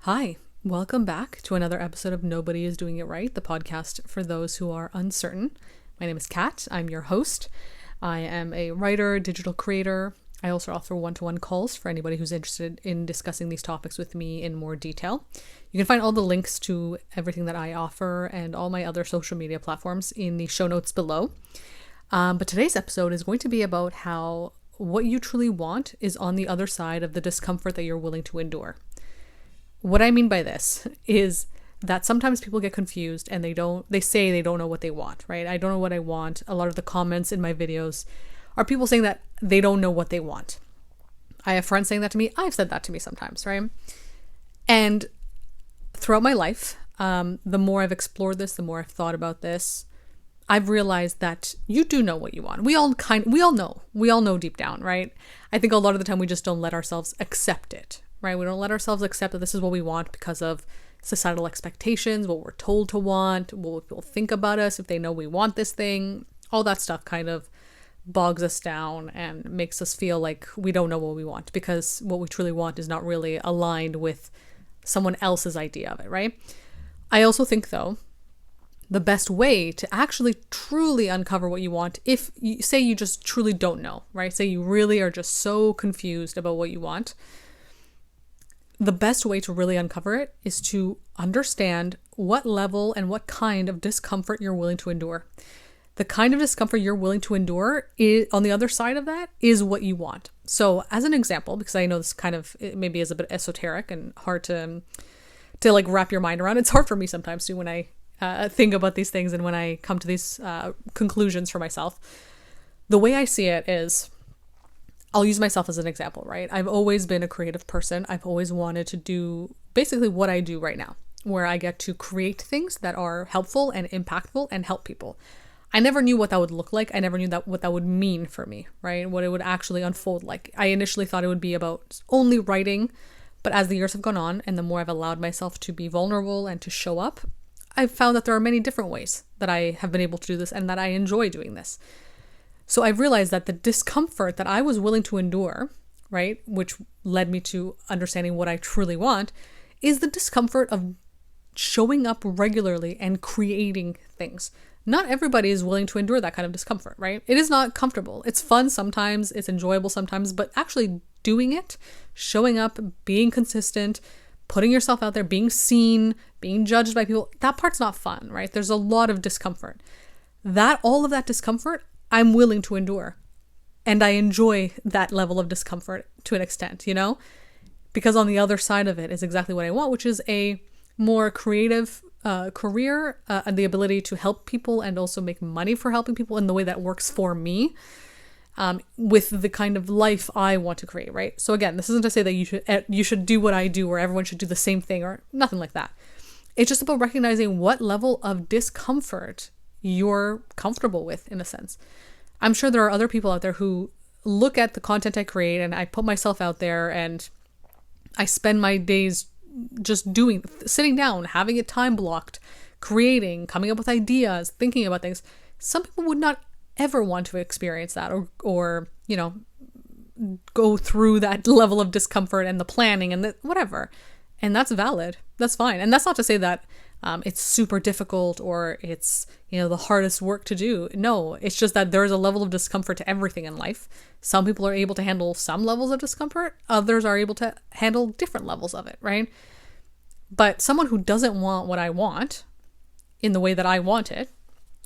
Hi, welcome back to another episode of Nobody is Doing It Right, the podcast for those who are uncertain. My name is Kat. I'm your host. I am a writer, digital creator. I also offer one-to-one calls for anybody who's interested in discussing these topics with me in more detail. You can find all the links to everything that I offer and all my other social media platforms in the show notes below. But today's episode is going to be about how what you truly want is on the other side of the discomfort that you're willing to endure. What I mean by this is that sometimes people get confused and they say they don't know what they want, right? I don't know what I want. A lot of the comments in my videos are people saying that they don't know what they want. I have friends saying that to me. I've said that to me sometimes, right? And throughout my life, the more I've explored this, the more I've thought about this, I've realized that you do know what you want. We all know deep down, right? I think a lot of the time we just don't let ourselves accept it, right? We don't let ourselves accept that this is what we want because of societal expectations, what we're told to want, what people think about us if they know we want this thing. All that stuff kind of bogs us down and makes us feel like we don't know what we want because what we truly want is not really aligned with someone else's idea of it, right? I also think, though, the best way to actually truly uncover what you want, if you say you just truly don't know, right? Say you really are just so confused about what you want. The best way to really uncover it is to understand what level and what kind of discomfort you're willing to endure. The kind of discomfort you're willing to endure is, on the other side of that, is what you want. So as an example, because I know this kind of maybe is a bit esoteric and hard to like wrap your mind around. It's hard for me sometimes too when I think about these things and when I come to these conclusions for myself. The way I see it is, I'll use myself as an example, right? I've always been a creative person. I've always wanted to do basically what I do right now, where I get to create things that are helpful and impactful and help people. I never knew what that would look like. I never knew what that would mean for me, right? What it would actually unfold like. I initially thought it would be about only writing, but as the years have gone on and the more I've allowed myself to be vulnerable and to show up, I've found that there are many different ways that I have been able to do this and that I enjoy doing this. So I've realized that the discomfort that I was willing to endure, right, which led me to understanding what I truly want, is the discomfort of showing up regularly and creating things. Not everybody is willing to endure that kind of discomfort, right? It is not comfortable. It's fun sometimes, it's enjoyable sometimes, but actually doing it, showing up, being consistent, putting yourself out there, being seen, being judged by people, that part's not fun, right? There's a lot of discomfort. All of that discomfort, I'm willing to endure. And I enjoy that level of discomfort to an extent, because on the other side of it is exactly what I want, which is a more creative career, and the ability to help people and also make money for helping people in the way that works for me, with the kind of life I want to create, right? So again, this isn't to say that you should do what I do or everyone should do the same thing or nothing like that. It's just about recognizing what level of discomfort you're comfortable with, in a sense. I'm sure there are other people out there who look at the content I create and I put myself out there and I spend my days just sitting down, having it time blocked, creating, coming up with ideas, thinking about things. Some people would not ever want to experience that or go through that level of discomfort and the planning and the whatever. And that's valid. That's fine. And that's not to say that it's super difficult or it's, the hardest work to do. No, it's just that there's a level of discomfort to everything in life. Some people are able to handle some levels of discomfort. Others are able to handle different levels of it, right? But someone who doesn't want what I want in the way that I want it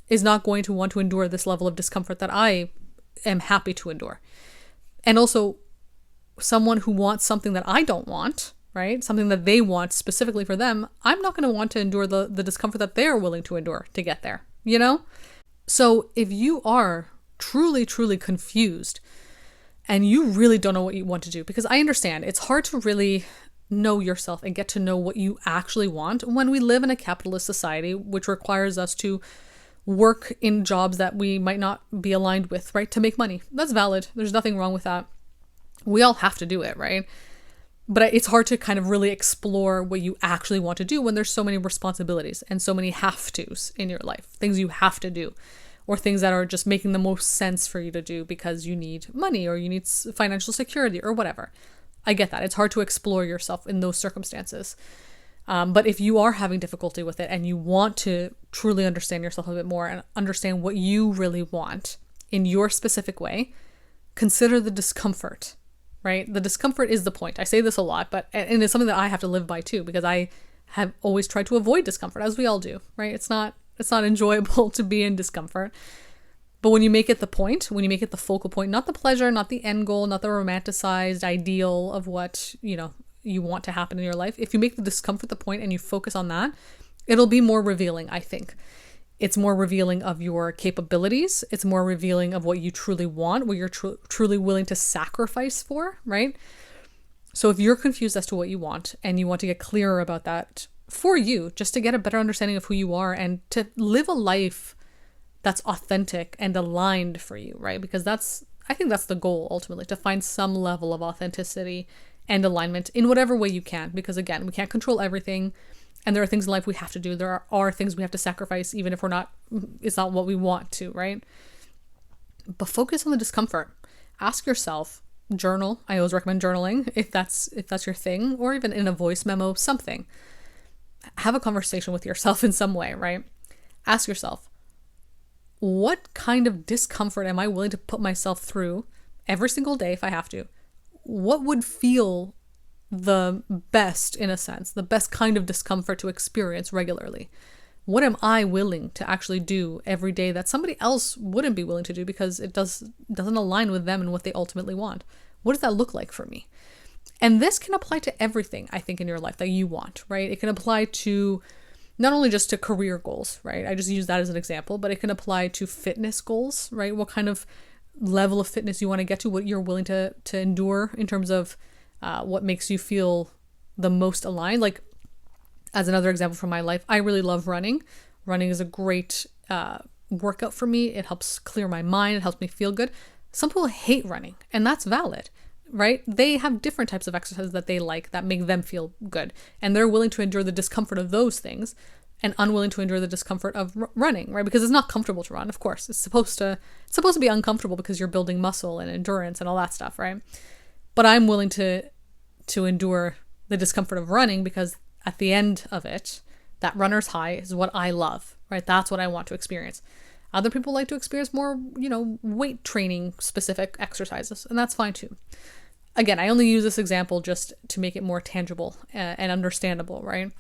is not going to want to endure this level of discomfort that I am happy to endure. And also, someone who wants something that I don't want, right? Something that they want specifically for them, I'm not going to want to endure the discomfort that they're willing to endure to get there, So if you are truly, truly confused and you really don't know what you want to do, because I understand it's hard to really know yourself and get to know what you actually want when we live in a capitalist society, which requires us to work in jobs that we might not be aligned with, right? To make money. That's valid. There's nothing wrong with that. We all have to do it, right? But it's hard to kind of really explore what you actually want to do when there's so many responsibilities and so many have-tos in your life, things you have to do, or things that are just making the most sense for you to do because you need money or you need financial security or whatever. I get that. It's hard to explore yourself in those circumstances. But if you are having difficulty with it and you want to truly understand yourself a bit more and understand what you really want in your specific way, consider the discomfort, right? The discomfort is the point. I say this a lot, and it's something that I have to live by too, because I have always tried to avoid discomfort, as we all do, right? It's not enjoyable to be in discomfort. But when you make it the point, when you make it the focal point, not the pleasure, not the end goal, not the romanticized ideal of what, you want to happen in your life, if you make the discomfort the point and you focus on that, it'll be more revealing, I think. It's more revealing of your capabilities. It's more revealing of what you truly want, what you're truly willing to sacrifice for, right? So if you're confused as to what you want and you want to get clearer about that for you, just to get a better understanding of who you are and to live a life that's authentic and aligned for you, right? Because I think that's the goal ultimately, to find some level of authenticity and alignment in whatever way you can. Because again, we can't control everything. And there are things in life we have to do. There are things we have to sacrifice, even if it's not what we want to, right? But focus on the discomfort. Ask yourself, journal. I always recommend journaling if that's your thing, or even in a voice memo, something. Have a conversation with yourself in some way, right? Ask yourself, what kind of discomfort am I willing to put myself through every single day if I have to? What would feel the best, in a sense, the best kind of discomfort to experience regularly? What am I willing to actually do every day that somebody else wouldn't be willing to do because it doesn't align with them and what they ultimately want? What does that look like for me? And this can apply to everything, I think, in your life that you want, right? It can apply to not only just to career goals, right? I just use that as an example, but it can apply to fitness goals, right? What kind of level of fitness you want to get to, what you're willing to endure in terms of what makes you feel the most aligned. Like, as another example from my life, I really love running. Running is a great workout for me. It helps clear my mind. It helps me feel good. Some people hate running, and that's valid, right? They have different types of exercises that they like that make them feel good. And they're willing to endure the discomfort of those things and unwilling to endure the discomfort of running, right? Because it's not comfortable to run, of course. It's supposed to be uncomfortable because you're building muscle and endurance and all that stuff, right? But I'm willing to endure the discomfort of running because at the end of it, that runner's high is what I love, right? That's what I want to experience. Other people like to experience more, weight training specific exercises, and that's fine too. Again, I only use this example just to make it more tangible and understandable, right?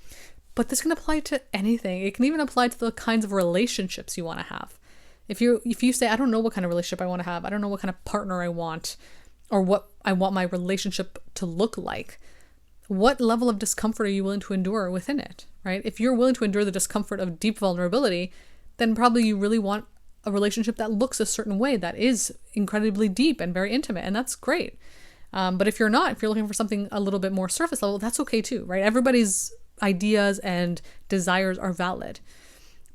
But this can apply to anything. It can even apply to the kinds of relationships you want to have. If you say, I don't know what kind of relationship I want to have, I don't know what kind of partner I want, or what I want my relationship to look like, what level of discomfort are you willing to endure within it, right? If you're willing to endure the discomfort of deep vulnerability, then probably you really want a relationship that looks a certain way, that is incredibly deep and very intimate, and that's great. But if you're looking for something a little bit more surface level, that's okay too, right? Everybody's ideas and desires are valid.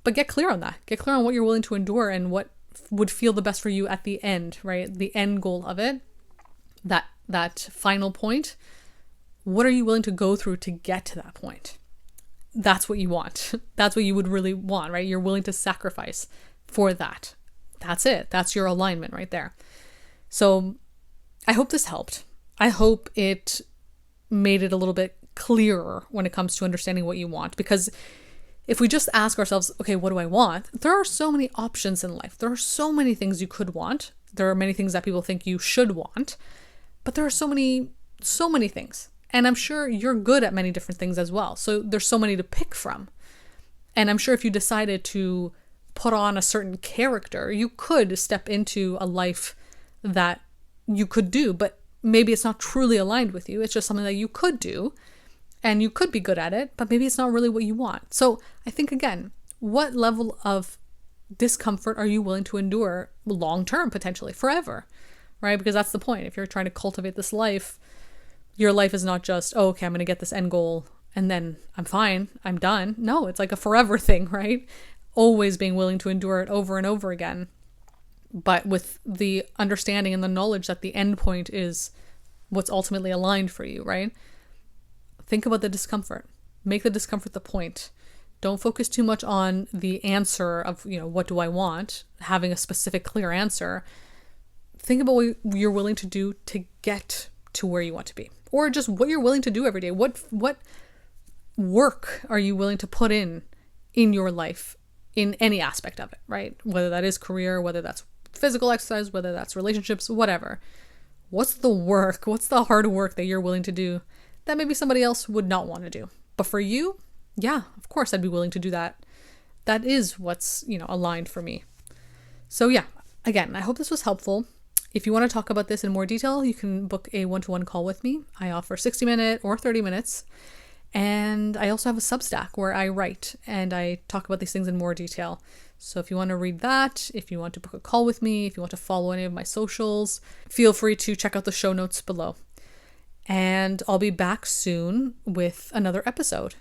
But get clear on that. Get clear on what you're willing to endure and what would feel the best for you at the end, right? The end goal of it, that final point. What are you willing to go through to get to that point? That's what you want. That's what you would really want, right? You're willing to sacrifice for that. That's it. That's your alignment right there. So I hope this helped. I hope it made it a little bit clearer when it comes to understanding what you want. Because if we just ask ourselves, okay, what do I want? There are so many options in life. There are so many things you could want. There are many things that people think you should want. But there are so many things. And I'm sure you're good at many different things as well. So there's so many to pick from. And I'm sure if you decided to put on a certain character, you could step into a life that you could do, but maybe it's not truly aligned with you. It's just something that you could do and you could be good at it, but maybe it's not really what you want. So I think, again, what level of discomfort are you willing to endure long-term, potentially forever, right? Because that's the point. If you're trying to cultivate this life, your life is not just, oh, okay, I'm going to get this end goal and then I'm fine, I'm done. No, it's like a forever thing, right? Always being willing to endure it over and over again, but with the understanding and the knowledge that the end point is what's ultimately aligned for you, right? Think about the discomfort. Make the discomfort the point. Don't focus too much on the answer of, what do I want? Having a specific, clear answer. Think about what you're willing to do to get to where you want to be, or just what you're willing to do every day. What work are you willing to put in your life in any aspect of it, right? Whether that is career, whether that's physical exercise, whether that's relationships, whatever. What's the work? What's the hard work that you're willing to do that maybe somebody else would not want to do? But for you, yeah, of course I'd be willing to do that. That is what's, aligned for me. So yeah, again, I hope this was helpful. If you want to talk about this in more detail, you can book a one-to-one call with me. I offer 60-minute or 30 minutes. And I also have a Substack where I write and I talk about these things in more detail. So if you want to read that, if you want to book a call with me, if you want to follow any of my socials, feel free to check out the show notes below. And I'll be back soon with another episode.